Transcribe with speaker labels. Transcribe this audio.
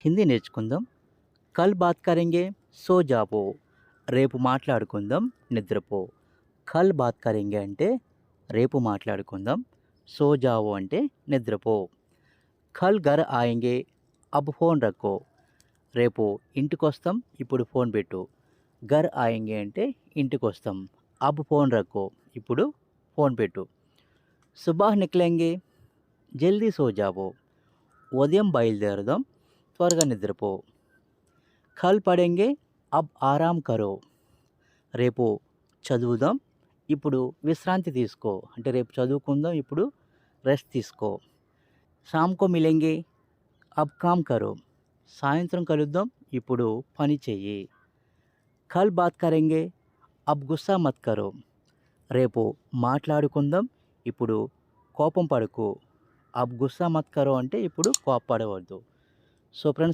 Speaker 1: హిందీ నేర్చుకుందాం. కల్ bath కరెంగే so జావో. రేపు మాట్లాడుకుందాం నిద్రపో. కల్ బాత్ కరెంగే అంటే రేపు మాట్లాడుకుందాం. సో జావో అంటే నిద్రపో. కల్ ఘర్ ఆయేంగే అబ్ ఫోన్ రక్కో. రేపు ఇంటికొస్తాం ఇప్పుడు ఫోన్ పెట్టు. ఘర్ ఆయేంగే అంటే ఇంటికొస్తాం. అబ్ ఫోన్ రక్కో ఇప్పుడు ఫోన్ పెట్టు. సుబాహ్ నికలేంగే జల్దీ సో జావో. ఉదయం బయలుదేరదాం త్వరగా నిద్రపో. కల్ పడేంగే అబ్ ఆరామ్ కరో. రేపు చదువుదాం ఇప్పుడు విశ్రాంతి తీసుకో. అంటే రేపు చదువుకుందాం ఇప్పుడు రెస్ట్ తీసుకో. షామ్‌కో మిలెంగే అబ్ కామ్ కరో. సాయంత్రం కలుద్దాం ఇప్పుడు పని చెయ్యి. కల్ బాత్ కరెంగే అబ్ గుస్సా మత్ కరో. రేపు మాట్లాడుకుందాం ఇప్పుడు కోపం పడకు. అబ్ గుస్సా మత్ కరో అంటే ఇప్పుడు కోప్పడవద్దు. So friends